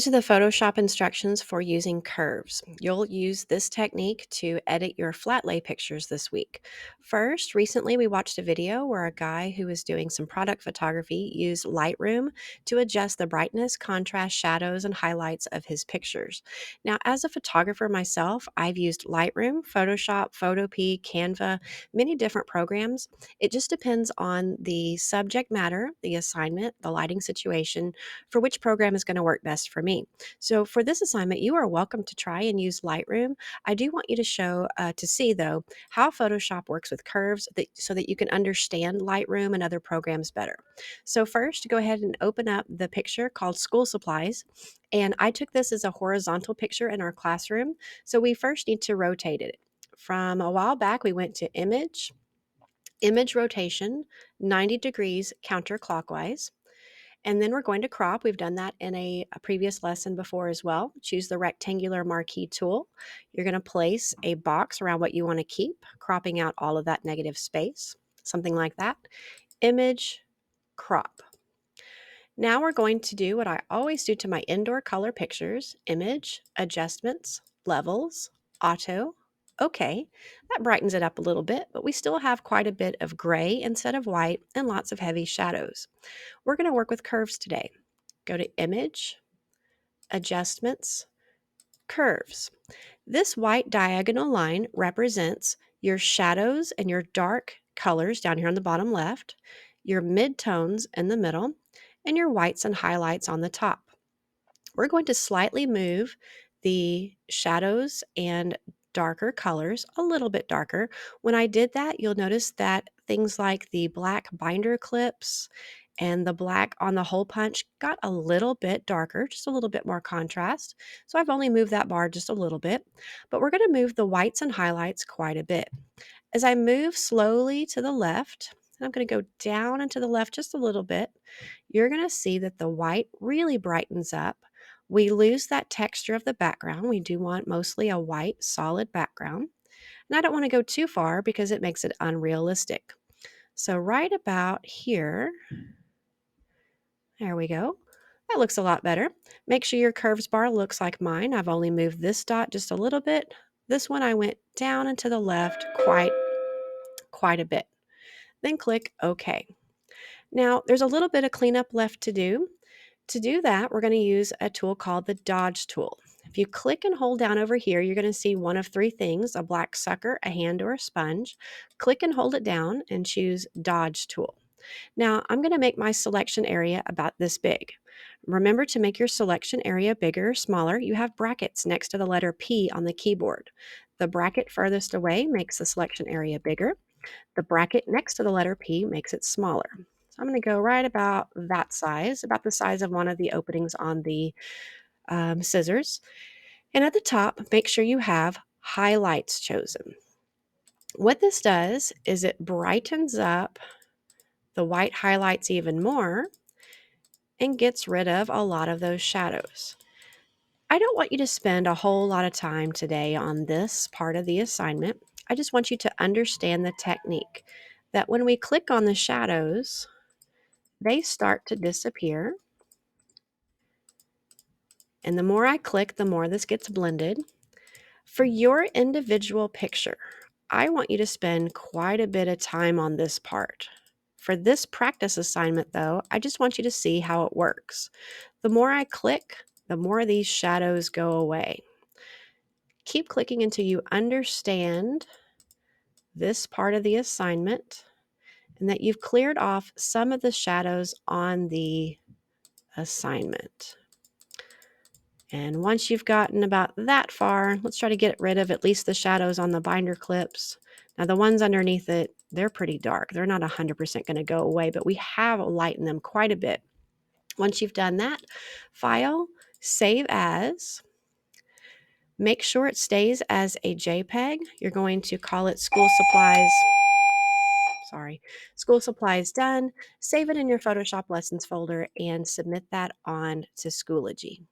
These are the Photoshop instructions for using curves. You'll use this technique to edit your flat lay pictures this week. First, recently we watched a video where a guy who was doing some product photography used Lightroom to adjust the brightness, contrast, shadows, and highlights of his pictures. Now, as a photographer myself, I've used Lightroom, Photoshop, Photopea, Canva, many different programs. It just depends on the subject matter, the assignment, the lighting situation, for which program is going to work best for me. So for this assignment, you are welcome to try and use Lightroom. I do want you to see though how Photoshop works with curves so that you can understand Lightroom and other programs better. So first, go ahead and open up the picture called School Supplies. And I took this as a horizontal picture in our classroom. So we first need to rotate it. From a while back, we went to image rotation, 90 degrees counterclockwise. And then we're going to crop. We've done that in a previous lesson before as well. Choose the rectangular marquee tool. You're going to place a box around what you want to keep, cropping out all of that negative space, something like that. Image, crop. Now we're going to do what I always do to my indoor color pictures: image, adjustments, levels, auto. Okay, that brightens it up a little bit, but we still have quite a bit of gray instead of white and lots of heavy shadows. We're going to work with curves today. Go to Image, Adjustments, Curves. This white diagonal line represents your shadows and your dark colors down here on the bottom left, your midtones in the middle, and your whites and highlights on the top. We're going to slightly move the shadows and darker colors a little bit darker. When I did that, you'll notice that things like the black binder clips and the black on the hole punch got a little bit darker, just a little bit more contrast. So I've only moved that bar just a little bit, but we're going to move the whites and highlights quite a bit. As I move slowly to the left, and I'm going to go down and to the left just a little bit, you're going to see that the white really brightens up. We lose that texture of the background. We do want mostly a white solid background. And I don't want to go too far because it makes it unrealistic. So right about here, there we go. That looks a lot better. Make sure your curves bar looks like mine. I've only moved this dot just a little bit. This one I went down and to the left quite a bit. Then click OK. Now there's a little bit of cleanup left to do. To do that, we're going to use a tool called the Dodge tool. If you click and hold down over here, you're going to see one of three things: a black sucker, a hand, or a sponge. Click and hold it down and choose Dodge tool. Now, I'm going to make my selection area about this big. Remember to make your selection area bigger or smaller. You have brackets next to the letter P on the keyboard. The bracket furthest away makes the selection area bigger. The bracket next to the letter P makes it smaller. So I'm going to go right about that size, about the size of one of the openings on the scissors. And at the top, make sure you have highlights chosen. What this does is it brightens up the white highlights even more and gets rid of a lot of those shadows. I don't want you to spend a whole lot of time today on this part of the assignment. I just want you to understand the technique that when we click on the shadows, they start to disappear. And the more I click, the more this gets blended. For your individual picture, I want you to spend quite a bit of time on this part. For this practice assignment, though, I just want you to see how it works. The more I click, the more these shadows go away. Keep clicking until you understand this part of the assignment and that you've cleared off some of the shadows on the assignment. And once you've gotten about that far, let's try to get rid of at least the shadows on the binder clips. Now the ones underneath it, they're pretty dark. They're not 100% going to go away, but we have lightened them quite a bit. Once you've done that, File, Save As. Make sure it stays as a JPEG. You're going to call it School Supplies. School Supplies Done. Save it in your Photoshop Lessons folder and submit that on to Schoology.